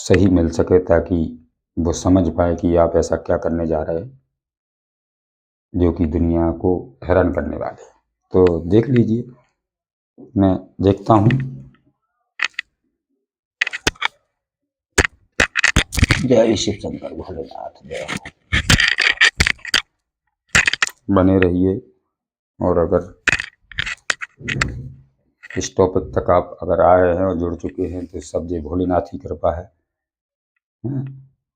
सही मिल सके, ताकि वो समझ पाए कि आप ऐसा क्या करने जा रहे हैं जो कि दुनिया को हैरान करने वाले हैं। तो देख लीजिए, मैं देखता हूँ। जय शिव शंकर भोलेनाथ, जय हो। बने रहिए। और अगर इस टॉपिक तक आप अगर आए हैं और जुड़ चुके हैं तो सब जय भोलेनाथ की कृपा है।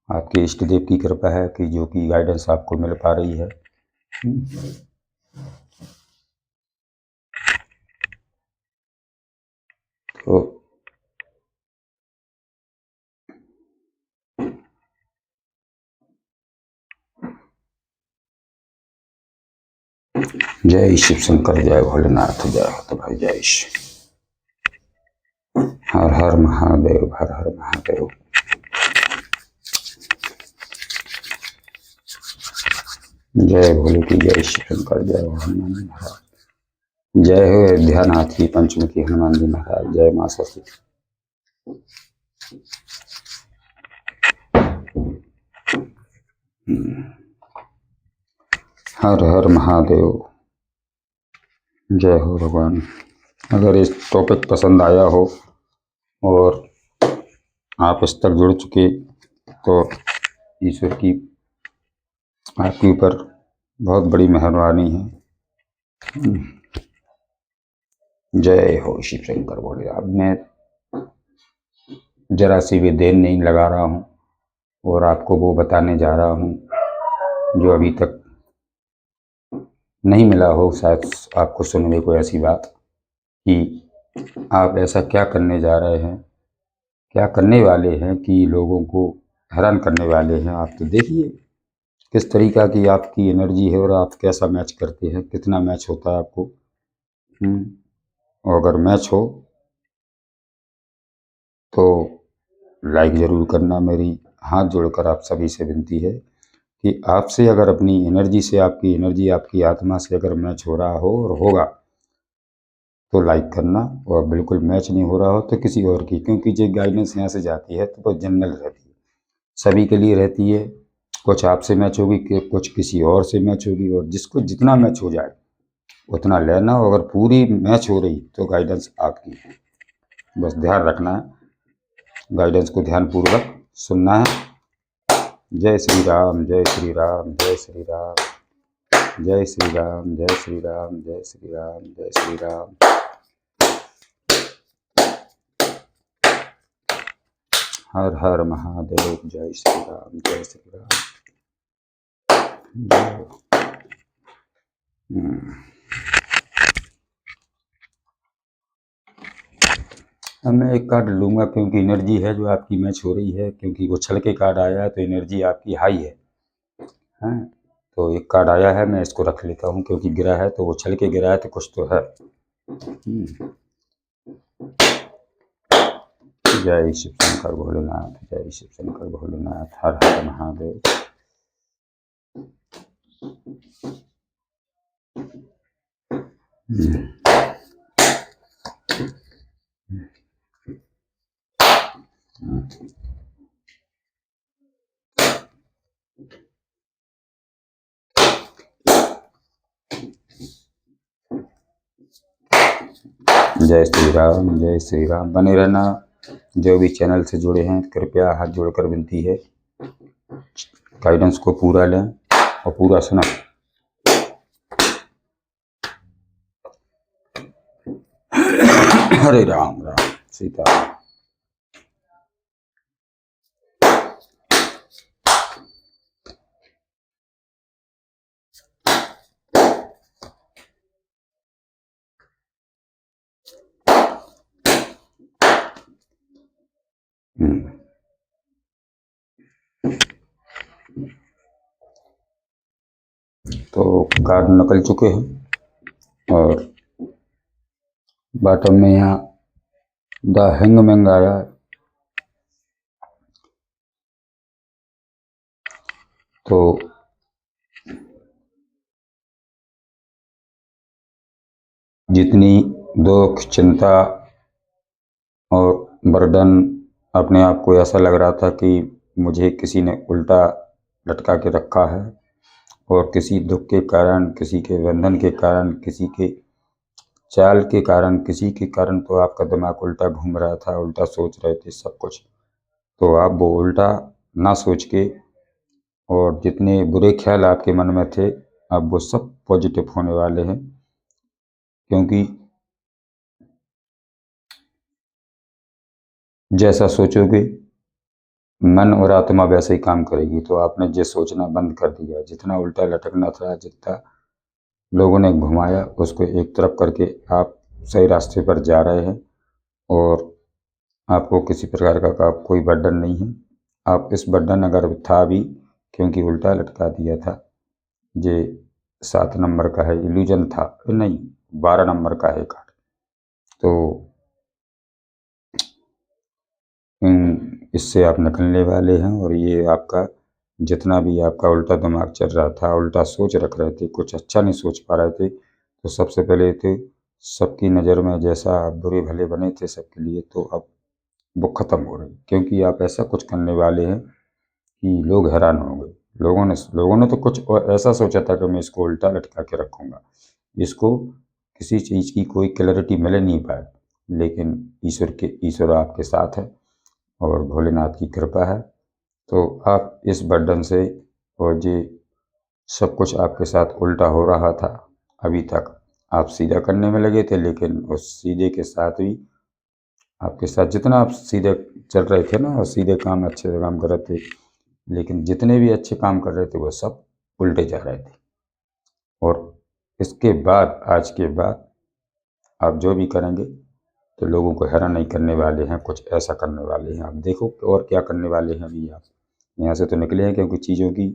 आपके इष्ट देव की कृपा है कि जो कि गाइडेंस आपको मिल पा रही है। तो जय शिव शंकर, जय भोलेनाथ, जय हो। तो भाई जय शिव, हर हर महादेव, हर हर महादेव। जय भोले की जय शिव शंकर, जय हो हनुमान जी महाराज, जय हो अयोध्यानाथ की पंचमुखी हनुमान जी महाराज, जय मां सरस्वती। हर हर महादेव, जय हो भगवान। अगर इस टॉपिक पसंद आया हो और आप इस तक जुड़ चुके तो ईश्वर की आपके ऊपर बहुत बड़ी मेहरबानी है। जय हो शिव शंकर बोले। अब मैं जरा सी भी देर नहीं लगा रहा हूँ और आपको वो बताने जा रहा हूँ जो अभी तक नहीं मिला हो शायद आपको सुनने को ऐसी बात, कि आप ऐसा क्या करने जा रहे हैं, क्या करने वाले हैं कि लोगों को हैरान करने वाले हैं। आप तो देखिए किस तरीका की आपकी एनर्जी है और आप कैसा मैच करते हैं, कितना मैच होता है आपको। और अगर मैच हो तो लाइक ज़रूर करना। मेरी हाथ जोड़कर आप सभी से विनती है कि आपसे अगर अपनी एनर्जी से, आपकी एनर्जी आपकी आत्मा से अगर मैच हो रहा हो और होगा तो लाइक करना, और बिल्कुल मैच नहीं हो रहा हो तो किसी और की, क्योंकि जो गाइडेंस यहाँ से जाती है तो वो जनरल रहती है, सभी के लिए रहती है। कुछ आपसे मैच होगी, कुछ किसी और से मैच होगी, और जिसको जितना मैच हो जाए उतना लेना। और अगर पूरी मैच हो रही तो गाइडेंस आपकी है। बस ध्यान रखना है, गाइडेंस को ध्यानपूर्वक सुनना है। जय श्री राम, जय श्री राम, जय श्री राम, जय श्री राम, जय श्री राम, जय श्री राम, जय श्री राम। हर हर महादेव, जय श्री राम, जय श्री राम। अब मैं एक कार्ड लूँगा क्योंकि एनर्जी है जो आपकी मैच हो रही है, क्योंकि वो छल के कार्ड आया है तो एनर्जी आपकी हाई है। हैं, तो एक कार्ड आया है, मैं इसको रख लेता हूँ क्योंकि गिरा है तो वो छल के गिरा है तो कुछ तो है। जय शिव शंकर भोलेनाथ, जय शिव शंकर भोलेनाथ, हर हर महादेव। जय श्री राम, जय श्री राम। बने रहना। जो भी चैनल से जुड़े हैं कृपया हाथ जोड़कर विनती है, गाइडेंस को पूरा लें और पूरा सुना। हरे राम, राम सीता। तो कार्ड निकल चुके हैं और बॉटम में यहाँ द हैंगमैन आया है। तो जितनी दुख, चिंता और बर्डन अपने आप को ऐसा लग रहा था कि मुझे किसी ने उल्टा लटका के रखा है, और किसी दुख के कारण, किसी के बंधन के कारण, किसी के चाल के कारण, किसी के कारण तो आपका दिमाग उल्टा घूम रहा था, उल्टा सोच रहे थे सब कुछ। तो आप वो उल्टा ना सोच के, और जितने बुरे ख्याल आपके मन में थे, अब वो सब पॉजिटिव होने वाले हैं। क्योंकि जैसा सोचोगे मन और आत्मा वैसे ही काम करेगी। तो आपने जो सोचना बंद कर दिया, जितना उल्टा लटकना था, जितना लोगों ने घुमाया, उसको एक तरफ करके आप सही रास्ते पर जा रहे हैं। और आपको किसी प्रकार का कोई बर्डन नहीं है। आप इस बर्डन अगर था भी, क्योंकि उल्टा लटका दिया था, ये 7 नंबर का है, इल्यूजन था, नहीं 12 नंबर का है कार्ड। तो इससे आप निकलने वाले हैं। और ये आपका जितना भी आपका उल्टा दिमाग चल रहा था, उल्टा सोच रख रहे थे, कुछ अच्छा नहीं सोच पा रहे थे, तो सबसे पहले तो सबकी नज़र में जैसा आप बुरे भले बने थे सबके लिए, तो अब वो ख़त्म हो रही। क्योंकि आप ऐसा कुछ करने वाले हैं कि लोग हैरान होंगे। लोगों ने तो कुछ और ऐसा सोचा था कि मैं इसको उल्टा लटका के रखूँगा, इसको किसी चीज़ की कोई क्लैरिटी मिल नहीं पाए। लेकिन ईश्वर आपके साथ है, और भोलेनाथ की कृपा है। तो आप इस बर्डन से, और ये सब कुछ आपके साथ उल्टा हो रहा था अभी तक, आप सीधा करने में लगे थे, लेकिन उस सीधे के साथ भी आपके साथ जितना आप सीधे चल रहे थे ना, और सीधे काम, अच्छे से काम कर रहे थे, लेकिन जितने भी अच्छे काम कर रहे थे वो सब उल्टे जा रहे थे। और इसके बाद, आज के बाद आप जो भी करेंगे तो लोगों को हैरान नहीं करने वाले हैं, कुछ ऐसा करने वाले हैं। आप देखो और क्या करने वाले हैं अभी आप। यहाँ से तो निकले हैं, क्योंकि चीज़ों की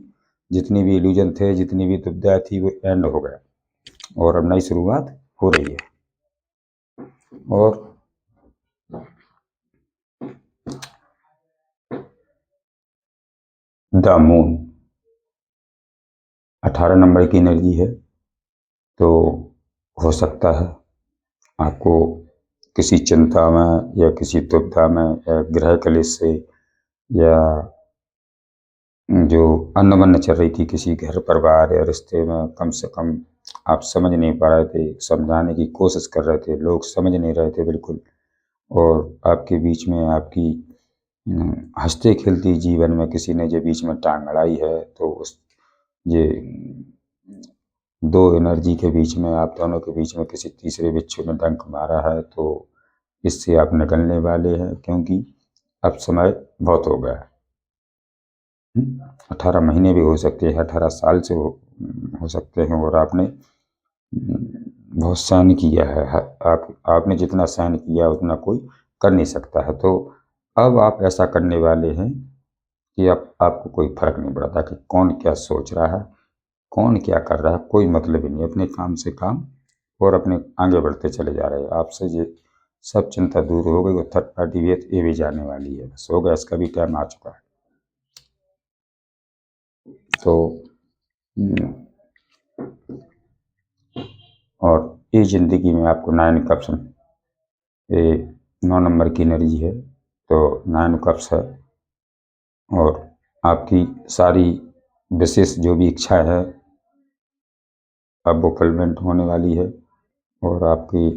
जितनी भी इल्यूजन थे, जितनी भी दुविधा थी, वो एंड हो गया, और अब नई शुरुआत हो रही है। और द मून 18 नंबर की एनर्जी है। तो हो सकता है आपको किसी चिंता में, या किसी दुविधा में, या ग्रह कलेश से, या जो अनबन चल रही थी किसी घर परिवार या रिश्ते में, कम से कम आप समझ नहीं पा रहे थे, समझाने की कोशिश कर रहे थे, लोग समझ नहीं रहे थे बिल्कुल। और आपके बीच में, आपकी हंसते खेलती जीवन में किसी ने जो बीच में टांग अड़ाई है, तो उस ये दो एनर्जी के बीच में, आप दोनों के बीच में किसी तीसरे बिच्छू ने डंक मारा है, तो इससे आप निकलने वाले हैं। क्योंकि अब समय बहुत हो गया है। 18 महीने भी हो सकते हैं, 18 साल से हो सकते हैं, और आपने बहुत सहन किया है। आपने जितना सहन किया उतना कोई कर नहीं सकता है। तो अब आप ऐसा करने वाले हैं कि अब आपको कोई फर्क नहीं पड़ता कि कौन क्या सोच रहा है, कौन क्या कर रहा है, कोई मतलब ही नहीं। अपने काम से काम, और अपने आगे बढ़ते चले जा रहे हैं। आपसे ये सब चिंता दूर हो गई, और थर्ड पार्टी भी है, ये भी जाने वाली है, बस हो गया, इसका भी टाइम आ चुका है। तो और इस ज़िंदगी में आपको 9 कप्स, ये 9 नंबर की एनर्जी है, तो 9 कप्स है। और आपकी सारी विशेष जो भी इच्छा है, अब वो फुलफिल होने वाली है। और आपकी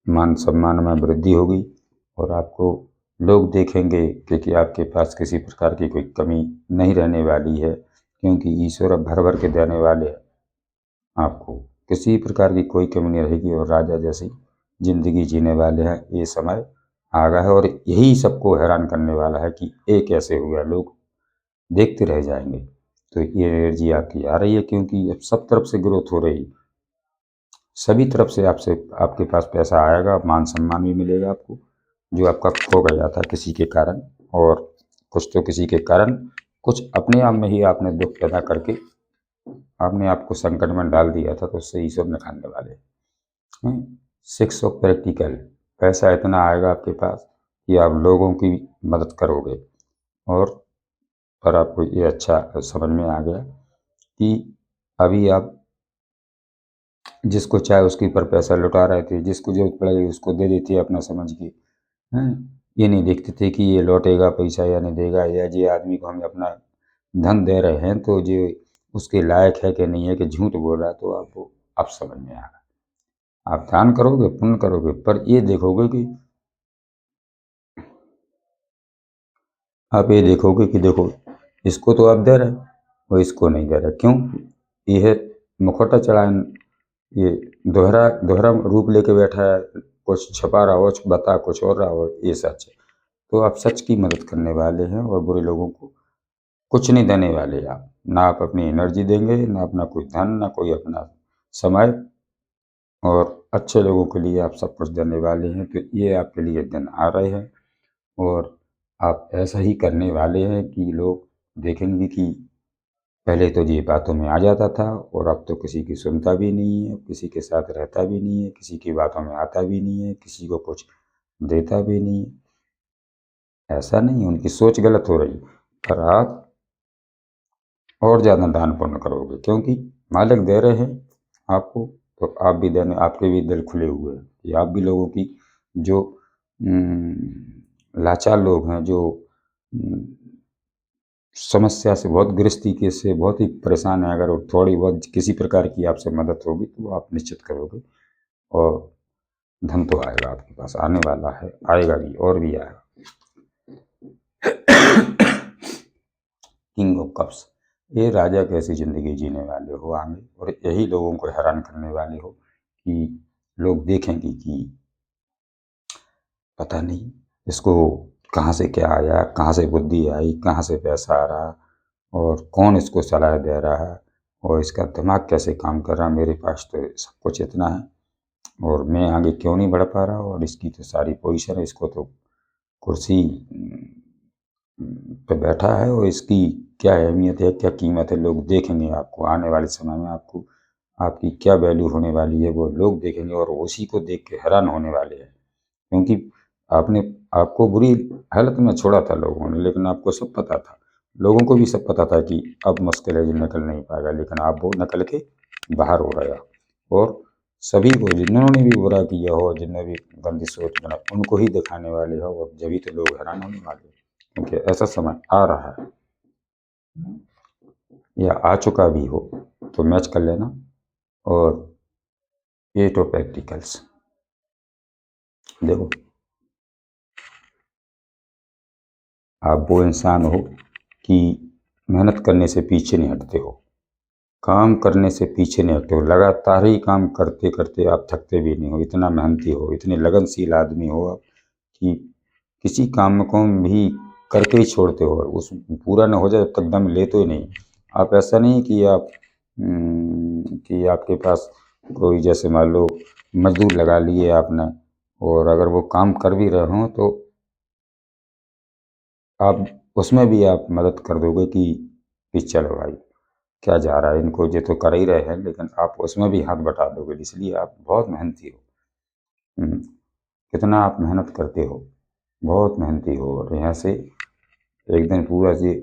मान सम्मान में वृद्धि होगी, और आपको लोग देखेंगे कि आपके पास किसी प्रकार की कोई कमी नहीं रहने वाली है। क्योंकि ईश्वर अब भर भर के देने वाले हैं, आपको किसी प्रकार की कोई कमी नहीं रहेगी, और राजा जैसी जिंदगी जीने वाले हैं। ये समय आ गया है, और यही सबको हैरान करने वाला है कि ये कैसे हुआ, लोग देखते रह जाएंगे। तो ये एनर्जी आपकी आ रही है, क्योंकि अब सब तरफ से ग्रोथ हो रही, सभी तरफ से आपके पास पैसा आएगा, मान सम्मान भी मिलेगा आपको, जो आपका खो गया था किसी के कारण। और कुछ तो किसी के कारण, कुछ अपने आप में ही आपने दुख पैदा करके आपने आपको संकट में डाल दिया था, तो उससे ईश्वर निकालने वाले हैं। 6 ऑफ प्रैक्टिकल, पैसा इतना आएगा आपके पास कि आप लोगों की मदद करोगे। और पर आपको ये अच्छा समझ में आ गया कि अभी आप जिसको चाहे उसके ऊपर पैसा लुटा रहे थे, जिसको जरूरत पड़ेगी उसको दे देती है अपना समझ के, हैं। ये नहीं देखते थे कि ये लौटेगा पैसा या नहीं देगा, या ये आदमी को हम अपना धन दे रहे हैं तो जो उसके लायक है कि नहीं है, कि झूठ बोल रहा है। तो आपको अब समझ में आएगा। आप दान करोगे, पुण्य करोगे, पर ये देखोगे कि आप ये देखोगे कि देखो, इसको तो आप दे रहे हो और इसको नहीं दे रहे। क्यों? ये है मुखौटा चढ़ाए, ये दोहरा दोहरा रूप लेके बैठा है, कुछ छुपा रहा हो, बता कुछ और रहा हो, ये सच है। तो आप सच की मदद करने वाले हैं और बुरे लोगों को कुछ नहीं देने वाले आप। ना आप अपनी एनर्जी देंगे, ना अपना कोई धन, ना कोई अपना समय, और अच्छे लोगों के लिए आप सब कुछ देने वाले हैं। तो ये आपके लिए दिन आ रहे हैं और आप ऐसा ही करने वाले हैं कि लोग देखेंगे कि पहले तो ये बातों में आ जाता था और अब तो किसी की सुनता भी नहीं है, किसी के साथ रहता भी नहीं है, किसी की बातों में आता भी नहीं है, किसी को कुछ देता भी नहीं है। ऐसा नहीं है, उनकी सोच गलत हो रही है, पर आप और ज़्यादा दान पुण्य करोगे, क्योंकि मालिक दे रहे हैं आपको, तो आप भी देने, आपके भी दिल खुले हुए हैं कि आप भी लोगों की, जो लाचार लोग हैं, जो समस्या से बहुत गृहस्थी के से बहुत ही परेशान है, अगर वो थोड़ी बहुत किसी प्रकार की आपसे मदद होगी तो आप निश्चित करोगे, और धन तो आएगा आपके पास, आने वाला है, आएगा भी और भी आएगा। किंग ऑफ कप्स, ये राजा कैसी जिंदगी जीने वाले हो आगे, और यही लोगों को हैरान करने वाले हो कि लोग देखेंगे कि पता नहीं इसको कहाँ से क्या आया, कहाँ से बुद्धि आई, कहाँ से पैसा आ रहा, और कौन इसको सलाह दे रहा है, और इसका दिमाग कैसे काम कर रहा है। मेरे पास तो सब कुछ इतना है और मैं आगे क्यों नहीं बढ़ पा रहा, और इसकी तो सारी पोजीशन है, इसको तो कुर्सी पे बैठा है, और इसकी क्या अहमियत है, क्या कीमत है। लोग देखेंगे आपको आने वाले समय में, आपको आपकी क्या वैल्यू होने वाली है, वो लोग देखेंगे और उसी को देख के हैरान होने वाले हैं। क्योंकि आपने, आपको बुरी हालत में छोड़ा था लोगों ने, लेकिन आपको सब पता था, लोगों को भी सब पता था कि अब मुश्किल है, ये निकल नहीं पाएगा, लेकिन आप वो निकल के बाहर हो गया। और सभी को, जिन्होंने भी बुरा किया हो, जिन्होंने भी गंदी सोच बना, उनको ही दिखाने वाले हो, और जभी तो लोग हैरान होने वाले हैं, क्योंकि ऐसा समय आ रहा है या आ चुका भी हो। तो मैच कर लेना। और एट ऑफ पेंटिकल्स, देखो आप वो इंसान हो कि मेहनत करने से पीछे नहीं हटते हो, काम करने से पीछे नहीं हटते हो, लगातार ही काम करते करते आप थकते भी नहीं हो, इतना मेहनती हो, इतने लगनशील आदमी हो आप कि किसी काम को भी करके ही छोड़ते हो, उस पूरा ना हो जाए तब तक दम लेते ही नहीं। आप ऐसा नहीं कि आप कि आपके पास कोई, जैसे मान लो मजदूर लगा लिए आपने, और अगर वो काम कर भी रहे हों तो आप उसमें भी आप मदद कर दोगे कि चलो भाई क्या जा रहा है, इनको ये तो कर ही रहे हैं, लेकिन आप उसमें भी हाथ बटा दोगे, इसलिए आप बहुत मेहनती हो। कितना आप मेहनत करते हो, बहुत मेहनती हो, और यहाँ से एक दिन पूरा ये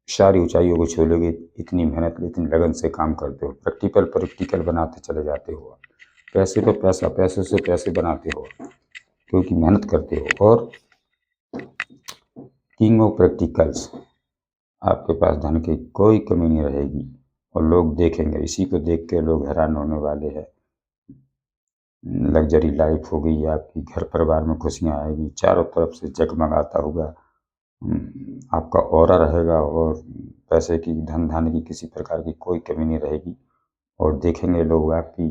सारी ऊंचाइयों को छू लोगे। इतनी मेहनत, इतनी लगन से काम करते हो, प्रैक्टिकल प्रैक्टिकल बनाते चले जाते हो, पैसे पे पैसा, पैसे से पैसे बनाते हो, क्योंकि मेहनत करते हो। और किंग ऑफ प्रैक्टिकल्स, आपके पास धन की कोई कमी नहीं रहेगी, और लोग देखेंगे, इसी को देख के लोग हैरान होने वाले हैं। लग्जरी लाइफ होगी आपकी, घर परिवार में खुशियाँ आएगी, चारों तरफ से जगमगाता हुआ आपका ऑरा रहेगा, और पैसे की, धन धान्य की किसी प्रकार की कोई कमी नहीं रहेगी। और देखेंगे लोग आपकी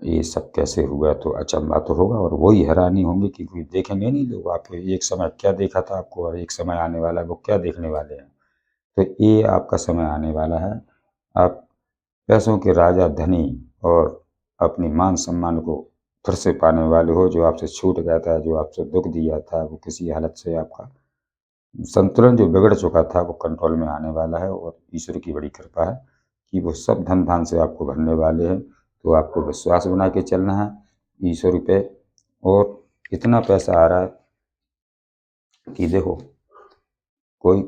ये सब कैसे हुआ, तो अचंभा तो होगा, और वही हैरानी होंगी कि कोई देखेंगे नहीं लोग आपको, एक समय क्या देखा था आपको, और एक समय आने वाला है वो क्या देखने वाले हैं। तो ये आपका समय आने वाला है, आप पैसों के राजा, धनी, और अपनी मान सम्मान को फिर से पाने वाले हो। जो आपसे छूट गया था, जो आपसे दुख दिया था, वो किसी हालत से आपका संतुलन जो बिगड़ चुका था वो कंट्रोल में आने वाला है, और ईश्वर की बड़ी कृपा है कि वो सब धन धान से आपको भरने वाले हैं। तो आपको विश्वास बना के चलना है ईश्वर पे, और इतना पैसा आ रहा है कि देखो, कोई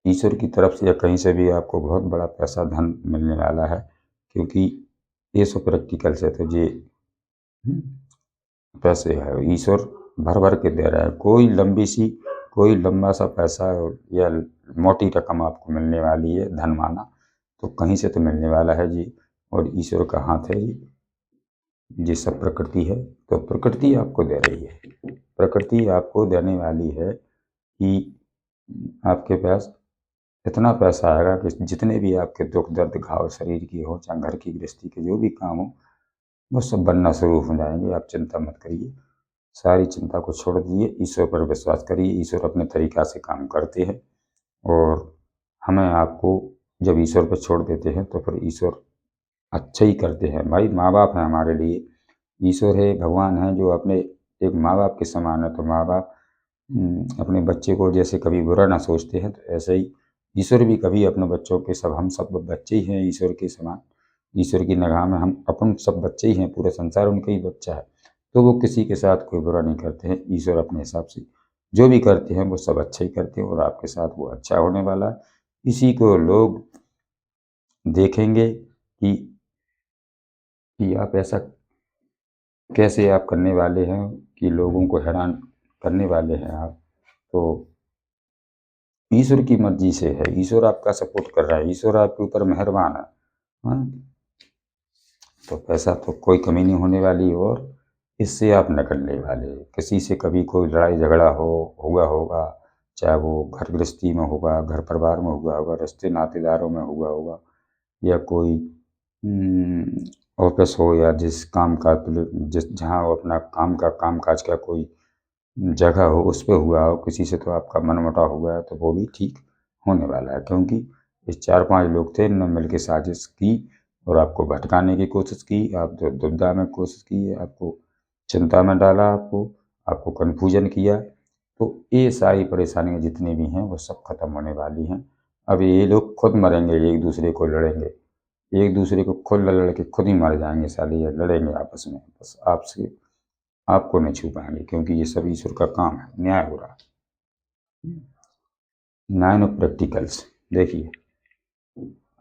ईश्वर की तरफ से या कहीं से भी आपको बहुत बड़ा पैसा, धन मिलने वाला है, क्योंकि ये सब प्रैक्टिकल से तो ये पैसे है ईश्वर भर भर के दे रहे हैं। कोई लंबा सा पैसा या मोटी रकम आपको मिलने वाली है धन माना, तो कहीं से तो मिलने वाला है जी, और ईश्वर का हाथ है जी। ये सब प्रकृति है, तो प्रकृति आपको दे रही है। प्रकृति आपको देने वाली है कि आपके पास इतना पैसा आएगा कि जितने भी आपके दुख दर्द घाव शरीर की हो, चाहे घर की गृहस्थी के जो भी काम हो, वो सब बनना शुरू हो जाएंगे। आप चिंता मत करिए, सारी चिंता को छोड़ दिए, ईश्वर पर विश्वास करिए। ईश्वर अपने तरीक़ा से काम करते हैं, और हमें आपको जब ईश्वर पर छोड़ देते हैं तो फिर ईश्वर अच्छा ही करते हैं। भाई माँ बाप हैं हमारे लिए, ईश्वर है, भगवान है, जो अपने एक माँ बाप के समान है। तो माँ बाप अपने बच्चे को जैसे कभी बुरा ना सोचते हैं, तो ऐसे ही ईश्वर भी कभी अपने बच्चों के, हम सब बच्चे ही हैं ईश्वर के समान। ईश्वर की निगाह में हम अपन सब बच्चे ही हैं, पूरा संसार उनका ही बच्चा है। तो वो किसी के साथ कोई बुरा नहीं करते हैं। ईश्वर अपने हिसाब से जो भी करते हैं वो सब अच्छा ही करते हैं, और आपके साथ वो अच्छा होने वाला है। इसी को लोग देखेंगे कि आप ऐसा कैसे आप करने वाले हैं, कि लोगों को हैरान करने वाले हैं आप। तो ईश्वर की मर्जी से है, ईश्वर आपका सपोर्ट कर रहा है, ईश्वर आपके ऊपर मेहरबान है। हाँ? तो पैसा तो कोई कमी नहीं होने वाली, और इससे आप न करने वाले। किसी से कभी कोई लड़ाई झगड़ा हुआ होगा, चाहे वो घर गृहस्थी में होगा, घर परिवार में हुआ होगा, रिश्ते नातेदारों में हुआ होगा, या कोई ऑफिस हो, या जिस काम का जिस जहाँ वो अपना काम काज का कोई जगह हो उस पे हुआ हो, किसी से तो आपका मनमुटाव हुआ है, तो वो भी ठीक होने वाला है। क्योंकि ये 4-5 लोग थे, इन्होंने मिल के साजिश की और आपको भटकाने की कोशिश की, आप दुविधा में कोशिश की, आपको चिंता में डाला, आपको कन्फ्यूजन किया। तो ये सारी परेशानियाँ जितनी भी हैं वो सब खत्म होने वाली हैं। अब ये लोग खुद मरेंगे, एक दूसरे को लड़ेंगे, एक दूसरे को खुद लड़ के खुद ही मर जाएंगे साले, ये लड़ेंगे आपस में, बस आपको नहीं छू पाएंगे, क्योंकि ये सब ईश्वर का काम है, न्याय हो रहा है। 9 ऑफ प्रैक्टिकल्स देखिए,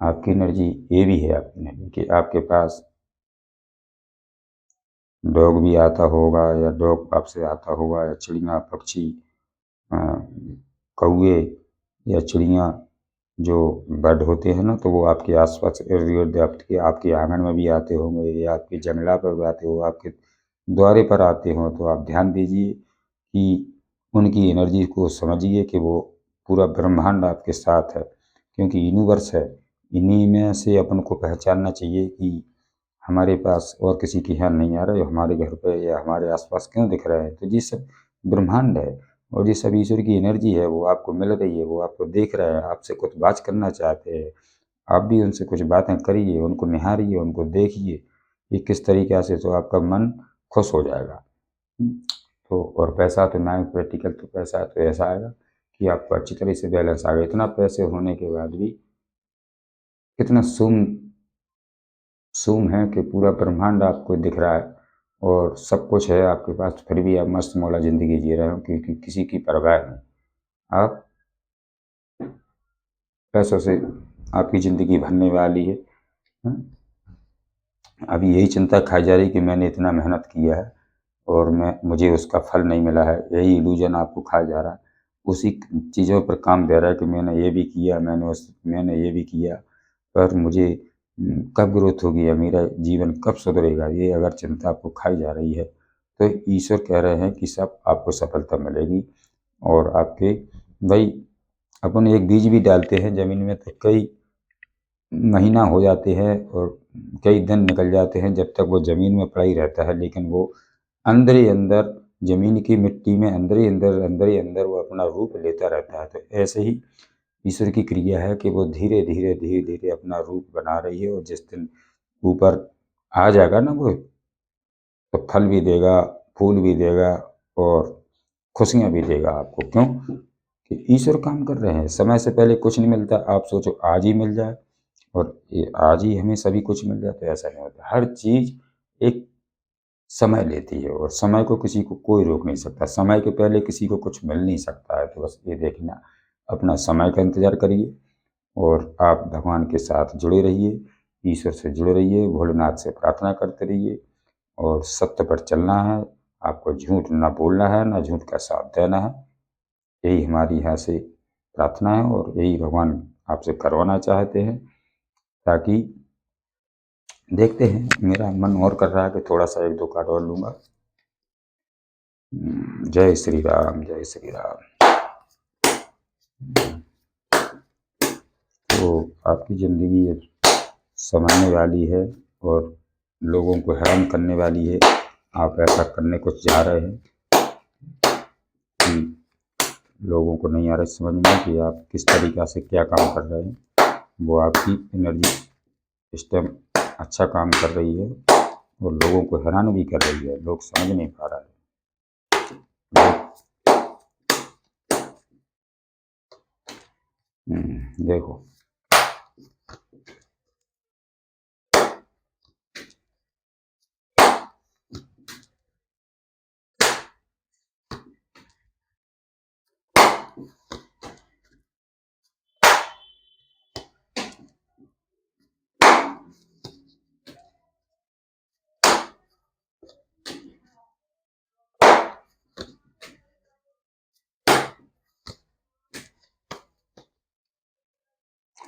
आपकी एनर्जी ये भी है, आपकी एनर्जी कि आपके पास डॉग भी आता होगा, या डॉग आपसे आता होगा, या चिड़िया पक्षी, कौए या चिड़िया जो बर्ड होते हैं ना, तो वो आपके आसपास इर्द गिर्द आपके आंगन में भी आते होंगे, या आपके जंगला पर भी आते हो, आपके द्वारे पर आते हों। तो आप ध्यान दीजिए कि उनकी एनर्जी को समझिए कि वो पूरा ब्रह्मांड आपके साथ है, क्योंकि यूनिवर्स है। इन्हीं में से अपन को पहचानना चाहिए कि हमारे पास और किसी के यहाँ नहीं आ रहा है, हमारे घर पे या हमारे आसपास क्यों दिख रहा है। तो ये सब ब्रह्मांड है, और ये सब ईश्वर की एनर्जी है, वो आपको मिल रही है, वो आपको देख रहे हैं, आपसे कुछ बात करना चाहते हैं। आप भी उनसे कुछ बातें करिए, उनको निहारिए, उनको देखिए कि किस तरीक़े से, तो आपका मन खुश हो जाएगा। तो और पैसा तो ना, प्रैक्टिकल तो पैसा तो ऐसा आएगा कि आपको अच्छी तरह से बैलेंस आएगा। इतना पैसे होने के बाद भी कितना सूम है कि पूरा ब्रह्मांड आपको दिख रहा है, और सब कुछ है आपके पास, फिर भी आप मस्त मौला ज़िंदगी जी रहे हो, क्योंकि किसी की परवाह नहीं। आप पैसों से आपकी ज़िंदगी भरने वाली है। अभी यही चिंता खाई जा रही कि मैंने इतना मेहनत किया है और मुझे उसका फल नहीं मिला है, यही इल्यूजन आपको खाया जा रहा है। उसी चीज़ों पर काम दे रहा है कि मैंने ये भी किया, मैंने ये भी किया, पर मुझे कब ग्रोथ होगी, या मेरा जीवन कब सुधरेगा, ये अगर चिंता आपको खाई जा रही है, तो ईश्वर कह रहे हैं कि सब आपको सफलता मिलेगी। और आपके भाई, अपन एक बीज भी डालते हैं ज़मीन में तो कई महीना हो जाते हैं और कई दिन निकल जाते हैं जब तक वो ज़मीन में पड़ा ही रहता है, लेकिन वो अंदर ही अंदर ज़मीन की मिट्टी में अंदर ही अंदर वो अपना रूप लेता रहता है। तो ऐसे ही ईश्वर की क्रिया है कि वो धीरे धीरे अपना रूप बना रही है, और जिस दिन ऊपर आ जाएगा ना वो, तो फल भी देगा, फूल भी देगा, और खुशियाँ भी देगा आपको। क्यों कि ईश्वर काम कर रहे हैं, समय से पहले कुछ नहीं मिलता। आप सोचो आज ही मिल जाए, और ये आज ही हमें सभी कुछ मिल जाए, तो ऐसा नहीं होता। हर चीज़ एक समय लेती है, और समय को किसी को कोई रोक नहीं सकता। समय के पहले किसी को कुछ मिल नहीं सकता है। तो बस ये देखना, अपना समय का इंतज़ार करिए, और आप भगवान के साथ जुड़े रहिए, ईश्वर से जुड़े रहिए, भोलेनाथ से प्रार्थना करते रहिए, और सत्य पर चलना है। आपको झूठ ना बोलना है, ना झूठ का साथ देना है। यही हमारी यहाँ से प्रार्थना है और यही भगवान आपसे करवाना चाहते हैं, ताकि देखते हैं, मेरा मन और कर रहा है कि थोड़ा सा 1-2 कार्ड और लूँगा। जय श्री राम, जय श्री राम। तो आपकी ज़िंदगी संवरने वाली है और लोगों को हैरान करने वाली है। आप ऐसा करने को जा रहे हैं कि लोगों को नहीं आ रहा समझ में कि आप किस तरीक़ा से क्या काम कर रहे हैं। वो आपकी एनर्जी इस टाइम अच्छा काम कर रही है और लोगों को हैरान भी कर रही है। लोग समझ नहीं पा रहा है। देखो,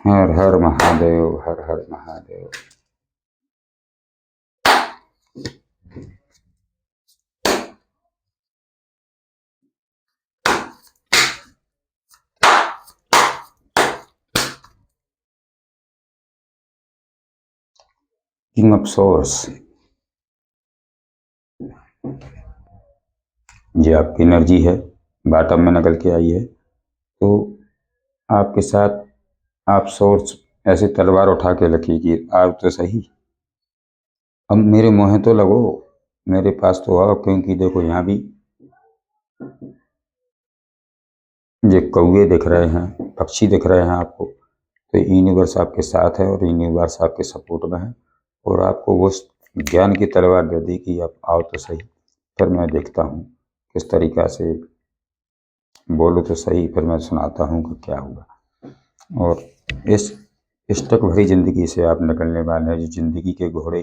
हर हर महादेव, हर हर महादेव। किंग ऑफ सोर्स, ये आपकी एनर्जी है, बॉटम में निकल के आई है। तो आपके साथ आप सोर्स ऐसे तलवार उठा के रखी कि आप तो सही, अब मेरे मुँह तो लगो, मेरे पास तो आओ, क्योंकि देखो यहाँ भी ये कौवे दिख रहे हैं, पक्षी दिख रहे हैं आपको। तो यूनिवर्स आपके साथ है और यूनिवर्स आपके सपोर्ट में है और आपको वो ज्ञान की तलवार दे दी कि आप आओ तो सही, फिर मैं देखता हूँ किस तरीक़ा से बोलो तो सही, फिर मैं सुनाता हूँ कि क्या हुआ। और इस स्टक भरी ज़िंदगी से आप निकलने वाले हैं। जो ज़िंदगी के घोड़े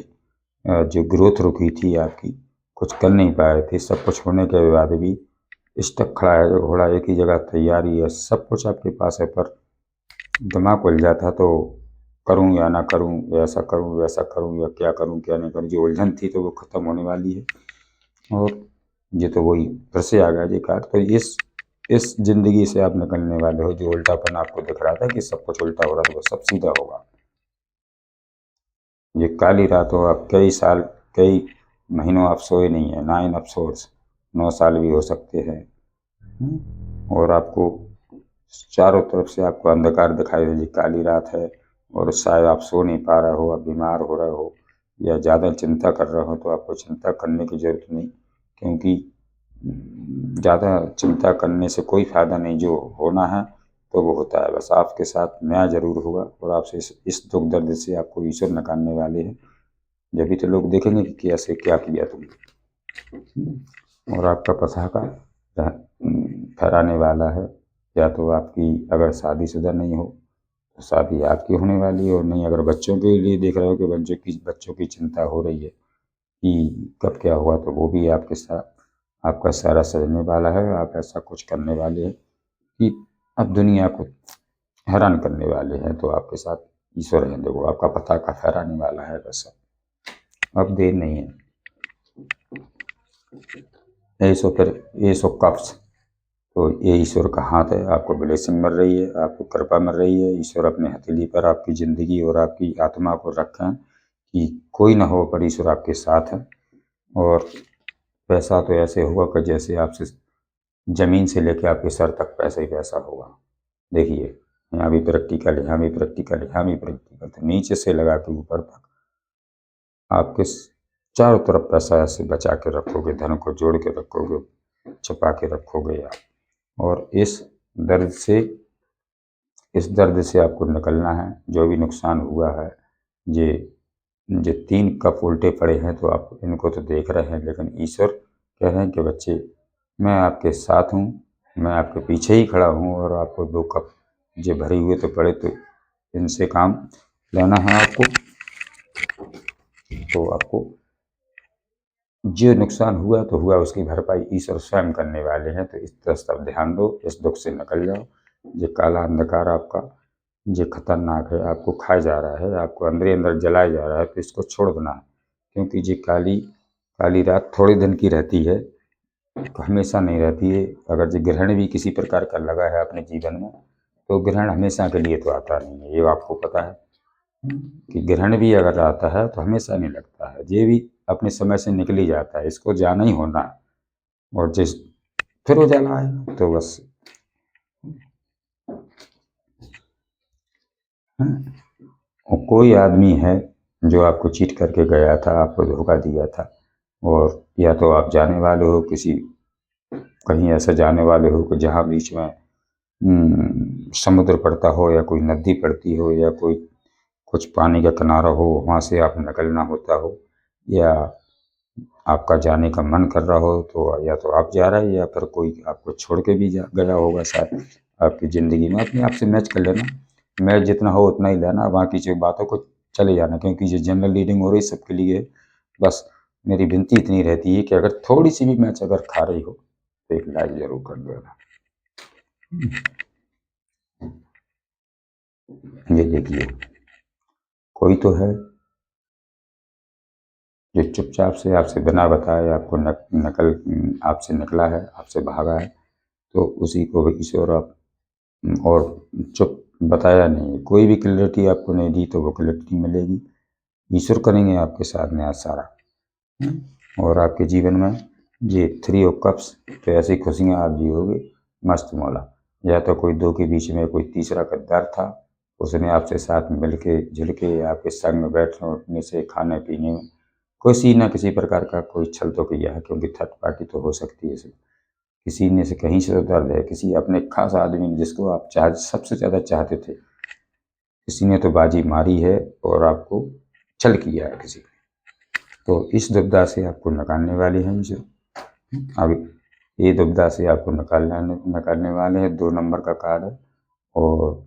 जो ग्रोथ रुकी थी आपकी, कुछ कर नहीं पाए थे, सब कुछ होने के बाद भी स्टक खड़ा है जो घोड़ा, एक ही जगह तैयारी है, सब कुछ आपके पास है, पर दिमाग उलझा था तो करूं या ना करूं, ऐसा करूं वैसा करूं, या क्या करूं क्या नहीं करूं, जो उलझन थी तो वो ख़त्म होने वाली है। और ये तो वही फिर से आ गया जी कार्ड। तो इस ज़िंदगी से आप निकलने वाले हो। जो उल्टापन आपको दिख रहा था कि सब कुछ उल्टा हो रहा था, वो सब सीधा होगा। ये काली रात हो, आप कई साल कई महीनों आप सोए नहीं है, 9 अफसोस, 9 साल भी हो सकते हैं। और आपको चारों तरफ से आपको अंधकार दिखाई दे, काली रात है और शायद आप सो नहीं पा रहे हो, आप बीमार हो रहे हो या ज़्यादा चिंता कर रहे हो। तो आपको चिंता करने की ज़रूरत नहीं, क्योंकि ज़्यादा चिंता करने से कोई फ़ायदा नहीं। जो होना है तो वो होता है, बस आपके साथ न्याय ज़रूर होगा और आपसे इस दुख दर्द से आपको ईश्वर निकालने वाले हैं। जब तो लोग देखेंगे कि कैसे क्या किया तुमने। और आपका पसाखा फहराने वाला है। या तो आपकी अगर शादीशुदा नहीं हो तो शादी आपकी होने वाली है, और नहीं अगर बच्चों के लिए देख रहे हो कि बच्चों की चिंता हो रही है कि कब क्या हुआ, तो वो भी आपके साथ आपका सारा सजने वाला है। आप ऐसा कुछ करने वाले हैं कि अब दुनिया को हैरान करने वाले हैं। तो आपके साथ ईश्वर है, देखो आपका पताका फहराने वाला है। बस अब देर नहीं है। ये सो कप्स, तो ये ईश्वर का हाथ है, आपको ब्लेसिंग मिल रही है, आपको कृपा मिल रही है। ईश्वर अपने हथेली पर आपकी ज़िंदगी और आपकी आत्मा को रखें कि कोई ना हो, पर ईश्वर आपके साथ है। और पैसा तो ऐसे होगा कि जैसे आपसे ज़मीन से लेकर आपके सर तक पैसा ही पैसा होगा। देखिए, यहाँ भी प्रैक्टिकल, यहाँ भी प्रैक्टिकल, यहाँ भी प्रैक्टिकल, तो नीचे से लगा के ऊपर तक आपके चारों तरफ पैसा ऐसे बचा के रखोगे, धन को जोड़ के रखोगे, छुपा के रखोगे आप। और इस दर्द से आपको निकलना है। जो भी नुकसान हुआ है, ये जो 3 कप उल्टे पड़े हैं, तो आप इनको तो देख रहे हैं, लेकिन ईश्वर कह रहे हैं कि बच्चे मैं आपके साथ हूँ, मैं आपके पीछे ही खड़ा हूँ। और आपको 2 कप जो भरे हुए तो पड़े, तो इनसे काम लेना है आपको। तो आपको जो नुकसान हुआ तो हुआ, उसकी भरपाई ईश्वर स्वयं करने वाले हैं। तो इस तरफ आप ध्यान दो, इस दुख से निकल जाओ। ये काला अंधकार आपका ये खतरनाक है, आपको खाया जा रहा है, आपको अंदर अंदर जलाया जा रहा है, तो इसको छोड़ देना है। क्योंकि ये काली काली रात थोड़े दिन की रहती है, तो हमेशा नहीं रहती है। अगर जो ग्रहण भी किसी प्रकार का लगा है अपने जीवन में, तो ग्रहण हमेशा के लिए तो आता नहीं है, ये आपको पता है कि ग्रहण भी अगर आता है तो हमेशा नहीं लगता है, ये भी अपने समय से निकल ही जाता है, इसको जाना ही होना है। और जिस फिर उजाला आएगा तो बस और कोई आदमी है जो आपको चीट करके गया था, आपको धोखा दिया था, और या तो आप जाने वाले हो किसी कहीं ऐसे जाने वाले हो कि जहाँ बीच में समुद्र पड़ता हो या कोई नदी पड़ती हो या कोई कुछ पानी का किनारा हो, वहाँ से आप निकलना होता हो, या आपका जाने का मन कर रहा हो, तो या तो आप जा रहे हैं या फिर कोई आपको छोड़ के भी गया होगा शायद आपकी ज़िंदगी में। अपने आप से मैच कर लेना, मैच जितना हो उतना ही लेना, बाकी जो बातों को चले जाना, क्योंकि जो जनरल रीडिंग हो रही है सबके लिए। बस मेरी विनती इतनी रहती है कि अगर थोड़ी सी भी मैच अगर खा रही हो तो एक लाइक जरूर कर देना। ये देखिए, कोई तो है जो चुपचाप से आपसे बिना बताए आपको आपसे निकला है, आपसे भागा है, तो उसी को भी ईश्वर आप और चुप बताया नहीं। कोई भी क्लैरिटी आपको नहीं दी तो वो क्लैरिटी मिलेगी, ईश्वर करेंगे आपके साथ में आज सारा। और आपके जीवन में ये 3 ऑफ कप्स, तो ऐसी खुशियाँ आप जियोगे मस्त मौला। या तो कोई दो के बीच में कोई तीसरा गद्दार था, उसने आपसे साथ में मिल के जुल के आपके संग में बैठने उठने से खाने पीने में किसी न किसी प्रकार का कोई छल तो किया है, क्योंकि थर्ड पार्टी तो हो सकती है इसमें। किसी ने से कहीं से तो दर्द है, किसी अपने खास आदमी ने जिसको आप सबसे ज़्यादा चाहते थे, किसी ने तो बाजी मारी है और आपको छल किया है किसी ने। तो इस दुविधा से आपको निकालने वाले हैं जो अब ये दुविधा से आपको निकालने वाले हैं। 2 नंबर का कार्ड है और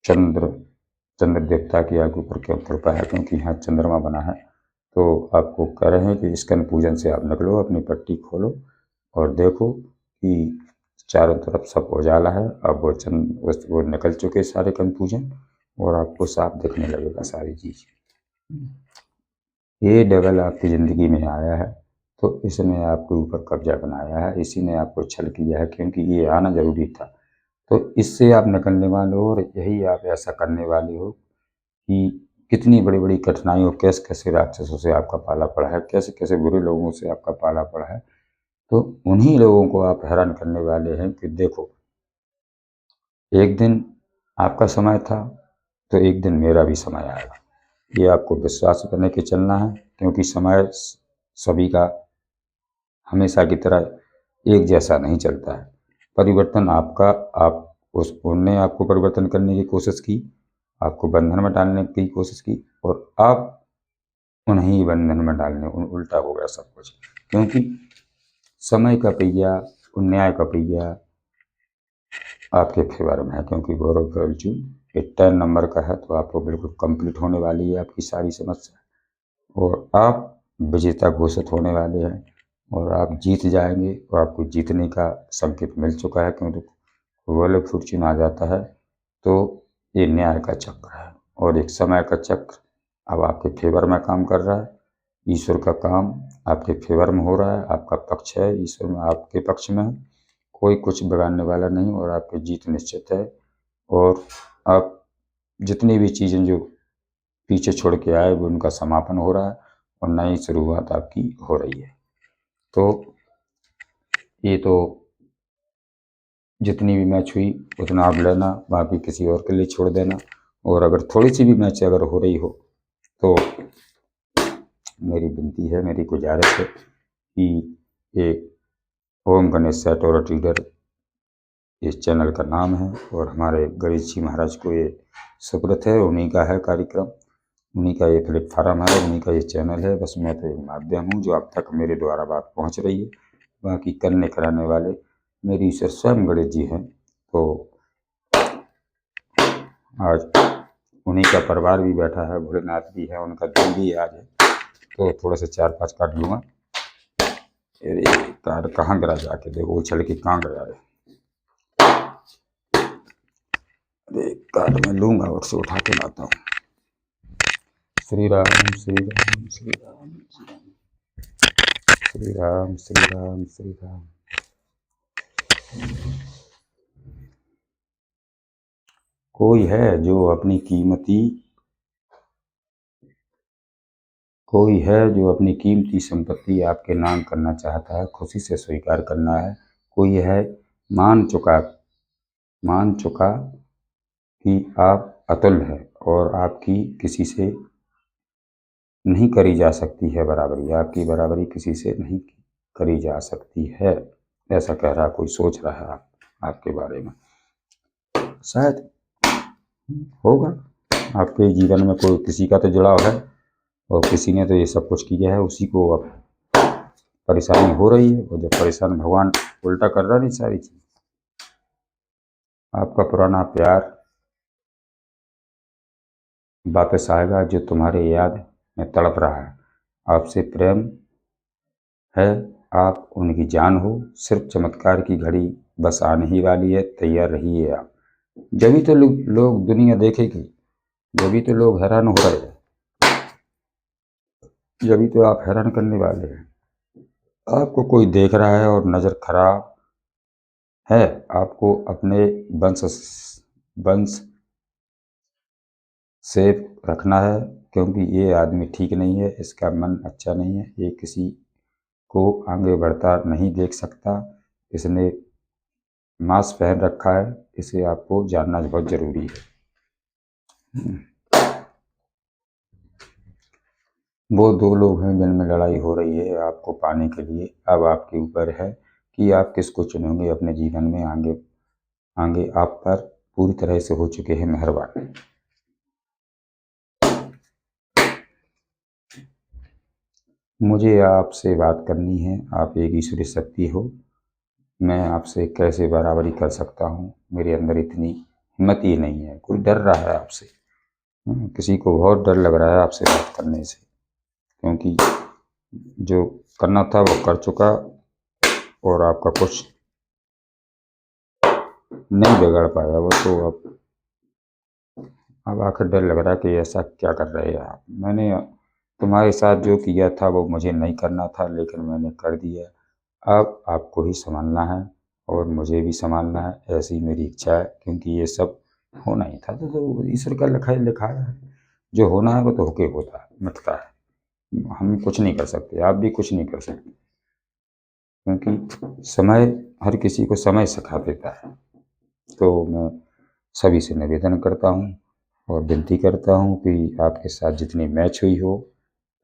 चंद्र चंद्र देवता की आपके ऊपर क्यों कृपा है, क्योंकि यहाँ चंद्रमा बना है। तो आपको कह रहे हैं कि स्कंद पूजन से आप निकलो, अपनी पट्टी खोलो और देखो कि चारों तरफ सब उजाला है। अब वो निकल चुके सारे कंफ्यूजन और आपको साफ दिखने लगेगा सारी चीज। ये डबल आपकी ज़िंदगी में आया है तो इसने आपके ऊपर कब्जा बनाया है, इसी ने आपको छल किया है, क्योंकि ये आना जरूरी था। तो इससे आप निकलने वाले हो और यही आप ऐसा करने वाले हो कि कितनी बड़ी बड़ी कठिनाइयों, कैसे कैसे राक्षसों से आपका पाला पड़ा है, कैसे कैसे बुरे लोगों से आपका पाला पड़ा है। तो उन्हीं लोगों को आप हैरान करने वाले हैं कि देखो, एक दिन आपका समय था तो एक दिन मेरा भी समय आएगा। ये आपको विश्वास करने के चलना है, क्योंकि समय सभी का हमेशा की तरह एक जैसा नहीं चलता है। परिवर्तन आपका, आप उनने आपको परिवर्तन करने की कोशिश की, आपको बंधन में डालने की कोशिश की, और आप उन्हें बंधन में डालने उल्टा हो गया सब कुछ। क्योंकि समय का पहिया और न्याय का पहिया आपके फेवर में है, क्योंकि गौरव वैल्यू ये 10 नंबर का है, तो आपको बिल्कुल कंप्लीट होने वाली है आपकी सारी समस्या और आप विजेता घोषित होने वाले हैं और आप जीत जाएंगे। और आपको जीतने का संकेत मिल चुका है, क्योंकि रोल ऑफ फॉर्च्यून आ जाता है तो ये न्याय का चक्र है और एक समय का चक्र अब आपके फेवर में काम कर रहा है। ईश्वर का काम आपके फेवर में हो रहा है, आपका पक्ष है, ईश्वर में आपके पक्ष में है, कोई कुछ बिगाड़ने वाला नहीं और आपकी जीत निश्चित है। और आप जितनी भी चीज़ें जो पीछे छोड़ के आए वो उनका समापन हो रहा है और नई शुरुआत आपकी हो रही है। तो ये तो जितनी भी मैच हुई उतना आप लेना, बाकी किसी और के लिए छोड़ देना। और अगर थोड़ी सी भी मैच अगर हो रही हो तो मेरी विनती है, मेरी गुजारिश है कि ये ओम गणेश सेट और ट्रीडर इस चैनल का नाम है और हमारे गणेश जी महाराज को ये सुकृत है, उन्हीं का है कार्यक्रम, उन्हीं का ये प्लेटफार्म है, उन्हीं का ये चैनल है। बस मैं तो एक माध्यम हूँ जो अब तक मेरे द्वारा बात पहुँच रही है, बाकी करने कराने वाले मेरी ईश्वर स्वयं गणेश जी हैं। तो आज उन्हीं का परिवार भी बैठा है, भोलेनाथ भी है, उनका दिन भी आज है, तो थोड़ा सा 4-5 काट लूँगा। अरे कार्ड कहाँ गिरा, जाके देखो उछल के कहाँ गया है। अरे कार्ड मैं लूंगा और से उठा के लाता हूँ। श्री राम श्री राम श्री राम श्री राम श्री राम श्री राम। कोई है जो अपनी कीमती संपत्ति आपके नाम करना चाहता है, खुशी से स्वीकार करना है। कोई है मान चुका कि आप अतुल्य हैं और आपकी किसी से नहीं करी जा सकती है बराबरी, आपकी बराबरी किसी से नहीं करी जा सकती है। ऐसा कह रहा, कोई सोच रहा है आपके बारे में। शायद होगा आपके जीवन में कोई किसी का तो जुड़ाव है और किसी ने तो ये सब कुछ किया है, उसी को अब परेशानी हो रही है। और जब परेशान, भगवान उल्टा कर रहा नहीं सारी चीज। आपका पुराना प्यार वापस आएगा जो तुम्हारे याद में तड़प रहा है। आपसे प्रेम है, आप उनकी जान हो। सिर्फ चमत्कार की घड़ी बस आने ही वाली है, तैयार रहिए आप। जभी तो लोग दुनिया देखेगी, जभी तो लोग हैरान हो रहे हैं, जभी तो आप हैरान करने वाले हैं। आपको कोई देख रहा है और नज़र खराब है। आपको अपने वंश सेफ रखना है, क्योंकि ये आदमी ठीक नहीं है, इसका मन अच्छा नहीं है, ये किसी को आगे बढ़ता नहीं देख सकता। इसने मास्क पहन रखा है, इसे आपको जानना बहुत जरूरी है। वो दो लोग हैं जिनमें लड़ाई हो रही है आपको पाने के लिए। अब आपके ऊपर है कि आप किसको चुनोगे अपने जीवन में। आगे आप पर पूरी तरह से हो चुके हैं मेहरबान। मुझे आपसे बात करनी है, आप एक ईश्वरीय शक्ति हो, मैं आपसे कैसे बराबरी कर सकता हूँ। मेरे अंदर इतनी हिम्मत ही नहीं है। कोई डर रहा है आपसे, किसी को बहुत डर लग रहा है आपसे बात करने से, क्योंकि जो करना था वो कर चुका और आपका कुछ नहीं बिगड़ पाया वो तो। अब आखिर डर लग रहा है कि ऐसा क्या कर रहे हैं आप। मैंने तुम्हारे साथ जो किया था वो मुझे नहीं करना था, लेकिन मैंने कर दिया। अब आपको ही संभालना है और मुझे भी संभालना है, ऐसी मेरी इच्छा है। क्योंकि ये सब होना ही था, तो ईश्वर का लिखा है। जो होना है वो तो होके होता है, मिटता है। हम कुछ नहीं कर सकते, आप भी कुछ नहीं कर सकते, क्योंकि समय हर किसी को समय सिखा देता है। तो मैं सभी से निवेदन करता हूँ और विनती करता हूँ कि आपके साथ जितनी मैच हुई हो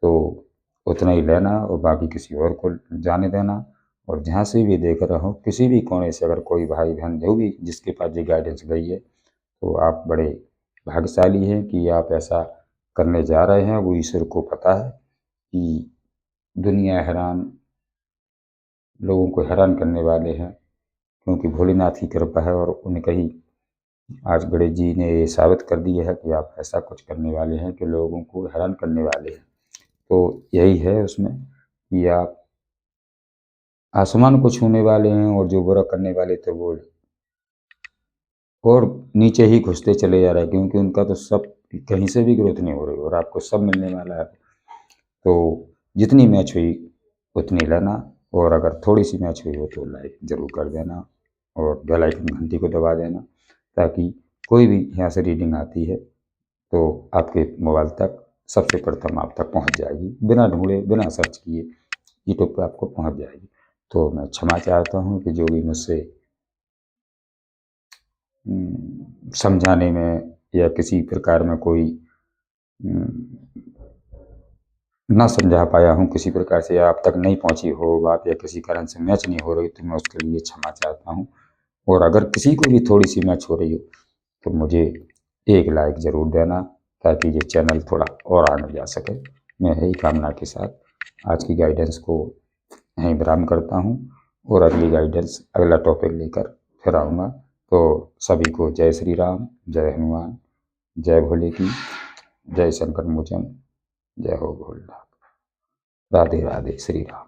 तो उतना ही लेना और बाकी किसी और को जाने देना। और जहाँ से भी देख रहा हूँ, किसी भी कोने से अगर कोई भाई बहन जो भी जिसके पास ये गाइडेंस गई है, तो आप बड़े भाग्यशाली हैं कि आप ऐसा करने जा रहे हैं। वो ईश्वर को पता है कि दुनिया लोगों को हैरान करने वाले हैं, क्योंकि भोलेनाथ की कृपा है। और उनका ही आज गणेश जी ने ये साबित कर दिया है कि आप ऐसा कुछ करने वाले हैं कि लोगों को हैरान करने वाले हैं। तो यही है उसमें कि आप आसमान को छूने वाले हैं, और जो बुरा करने वाले थे वो और नीचे ही घुसते चले जा रहे हैं, क्योंकि उनका तो सब कहीं से भी ग्रोथ नहीं हो रही और आपको सब मिलने वाला है। तो जितनी मैच हुई उतनी लेना, और अगर थोड़ी सी मैच हुई हो तो लाइक ज़रूर कर देना और बेल आइकन घंटी को दबा देना, ताकि कोई भी यहाँ से रीडिंग आती है तो आपके मोबाइल तक सबसे प्रथम आप तक पहुँच जाएगी, बिना ढूंढे बिना सर्च किए यूट्यूब पे आपको पहुँच जाएगी। तो मैं क्षमा चाहता हूँ कि जो भी मुझसे समझाने में या किसी प्रकार में कोई ना समझा पाया हूँ, किसी प्रकार से आप तक नहीं पहुँची हो बात, या किसी कारण से मैच नहीं हो रही, तो मैं उसके लिए क्षमा चाहता हूँ। और अगर किसी को भी थोड़ी सी मैच हो रही हो तो मुझे एक लाइक ज़रूर देना, ताकि ये चैनल थोड़ा और आगे जा सके। मैं यही कामना के साथ आज की गाइडेंस को यहीं विराम करता हूँ और अगली गाइडेंस अगला टॉपिक लेकर फिर आऊँगा। तो सभी को जय श्री राम, जय हनुमान, जय भोले की, जय शंकर मोचन, जय हो भोलेनाथ। राधे राधे, श्री राम।